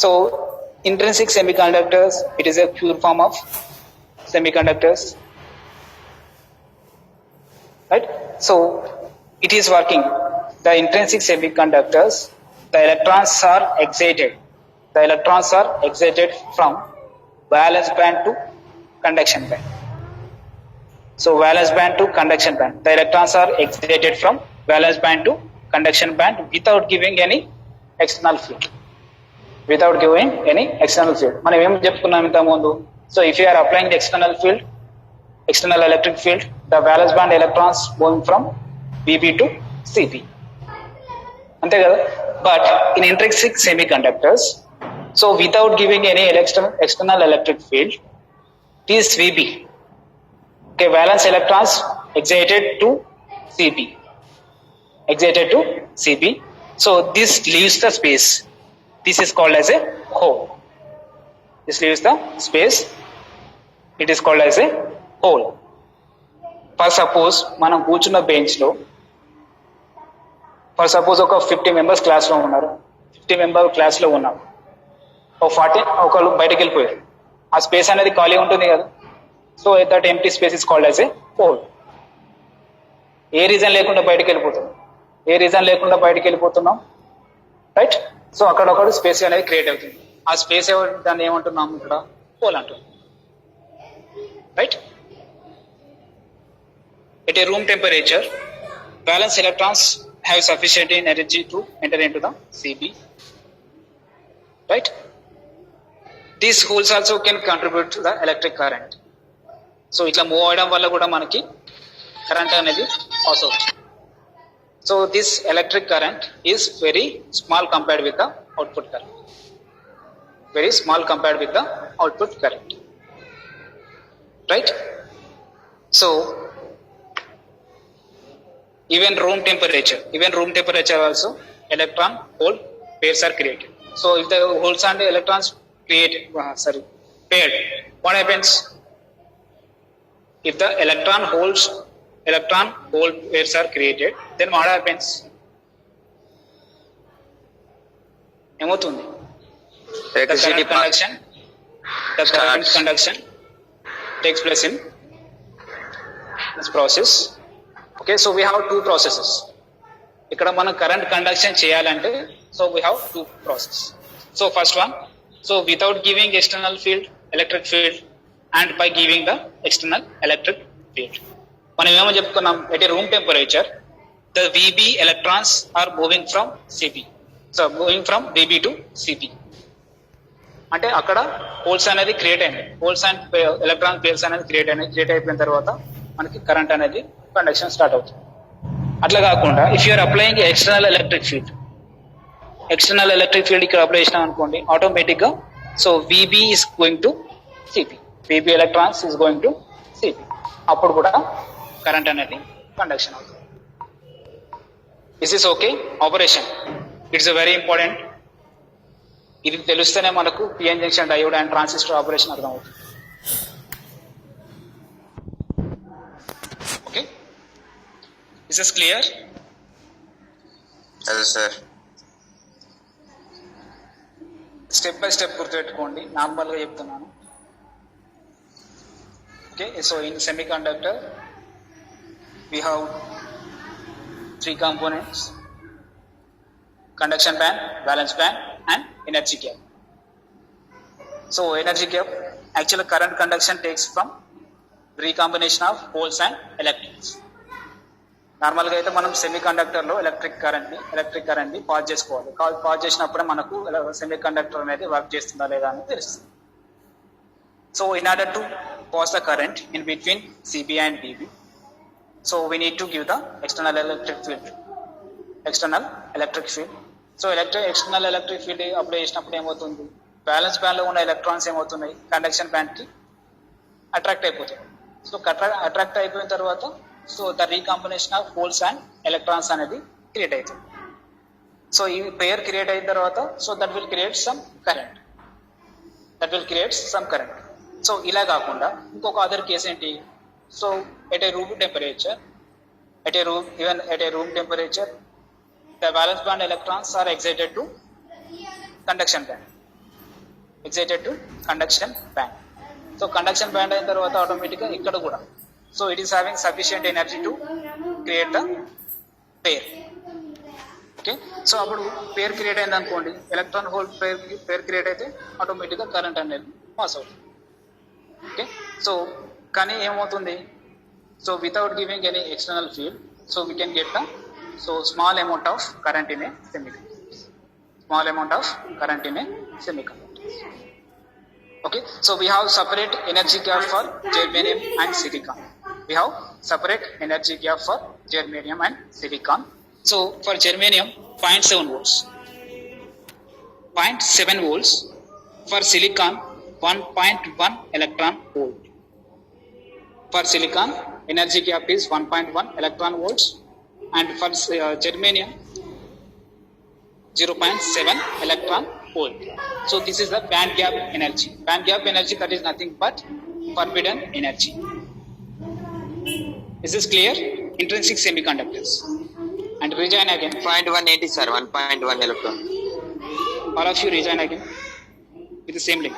So intrinsic semiconductors, it is a pure form of semiconductors, right? So it is working. The intrinsic semiconductors, the electrons are excited. The electrons are excited from valence band to conduction band. So valence band to conduction band. The electrons are excited from valence band to conduction band without giving any external field. Without giving any external field. మనం ఏం చెప్పుకున్నాం ఇంత ముందు? So if you are applying the external field, external electric field, the valence band electrons moving from VB to CP. అంతే కదా? But in intrinsic semiconductors, so without giving any external electric field, it is VB. Okay, valence electrons excited to CP. Excited to CP. So this leaves the space. This is called as a hole. This leaves the space. It is called as a hole. For suppose మనం కూర్చున్న bench లో for suppose ఒక 50 members class లో ఉన్నారు. 50 member class లో ఉన్నాం. ఒక 40 ఒకళ్ళు బయటకు వెళ్ళిపోయారు. ఆ స్పేస్ అనేది ఖాళీ ఉంటుంది కదా. So that empty space is called as a whole. A reason లేకుండా బయటకు వెళ్ళిపోతున్నాం, రైట్? సో అక్కడొకడు స్పేస్ అనేది క్రియేట్ అవుతుంది. ఆ స్పేస్ దాన్ని ఏమంటున్నాం ఇక్కడ? హోల్ అంటున్నాం, right? At a room temperature, valence electrons have sufficient energy to enter into the CP, right? These holes also can contribute to the electric current. So itla move avadam valla kuda manaki current anedi pass avutundi. So this electric current is very small compared with the output current. Very small compared with the output current, right? So even room temperature also electron hole pairs are created. So if the holes and the electrons paired, what happens? If the electron hole pairs are created, then what happens? Emotundi. The current conduction takes place in this process. Okay, so we have two processes. ఇక్కడ మనం current conduction చేయాలంటే so we have two processes. So first one, so without giving external field, electric field, and by giving the external electric field. మనం ఏమో చెప్పుకున్నాం, at a room temperature, the VB electrons are moving from CP. So moving from VB to CP. అంటే అక్కడ holes అనేది create అయింది. Holes and electron pairs అనేది create అయిపోయిన తర్వాత మనకి కరెంట్ అనేది కండక్షన్ స్టార్ట్ అవుతుంది. అట్లా కాకుండా if you're applying external electric field ఇక్కడ అప్లై చేసినాం అనుకోండి, ఆటోమేటిక్ గా so VB is going to CP, VB electrons is going to CP. అప్పుడు కూడా కరెంట్ అనేది కండక్షన్ అవుతుంది. This is okay operation. It's very important. ఇది తెలుస్తేనే మనకు PN junction diode and transistor operation అర్థం అవుతుంది. Okay, is this clear? Yes sir. Step by step గుర్తుపెట్టుకోండి, నార్మల్ గా చెప్తున్నాను. Okay, so in semi conductor we have three components: conduction band, valence band, and energy gap. So energy gap, actually current conduction takes from recombination of holes and electrons. Normal గా అయితే మనం semi conductor లో electric current ని pass చేసుకోవాలి. Pass చేసినప్పుడే మనకు semi conductor అనేది work చేస్తుందా లేదా అని తెలుస్తుంది. So in order to pass the current in between CB and DB, so we need to give the external electric field. So external electric field apply చేసినప్పుడు ఏమవుతుంది, బ్యాలెన్స్ బ్యాండ్ లో ఉన్న electrons ఏమవుతున్నాయి, conduction band కి attract అయిపోతాయి. So attract అయిపోయిన తర్వాత so the recombination of holes and electrons అనేది create అవుతుంది. సో ఈ పేర్ క్రియేట్ అయిన తర్వాత so that will create some current. So ఇలా కాకుండా ఇంకొక అదర్ కేసు ఏంటి, so at a room temperature, the valence band electrons are excited to conduction band. Excited to conduction band. So conduction band అయిన తర్వాత ఆటోమేటిక్గా ఇక్కడ కూడా so it is having sufficient energy to create the pair. Okay, so అప్పుడు పేర్ create అయింది అనుకోండి, electron hole పేర్ create అయితే ఆటోమేటిక్గా కరెంట్ అనేది పాస్ అవుతుంది. ఓకే, సో కానీ ఏమవుతుంది, so without giving any external field, so we can get the so small amount of current in a semiconductor. Small amount of current in a semiconductor. Okay, so we have separate energy gap for germanium and silicon. We have separate energy gap for germanium and silicon. So for germanium 0.7 volts, 0.7 volts. For silicon 1.1 electron volt. For silicon energy gap is 1.1 electron volts, and for germanium 0.7 electron volt. So this is the band gap energy. Band gap energy, that is nothing but forbidden energy. Is this clear? Intrinsic semiconductors. And rejoin again. 0.1 80 sir, 1.1 electron. All of you rejoin again with the same link.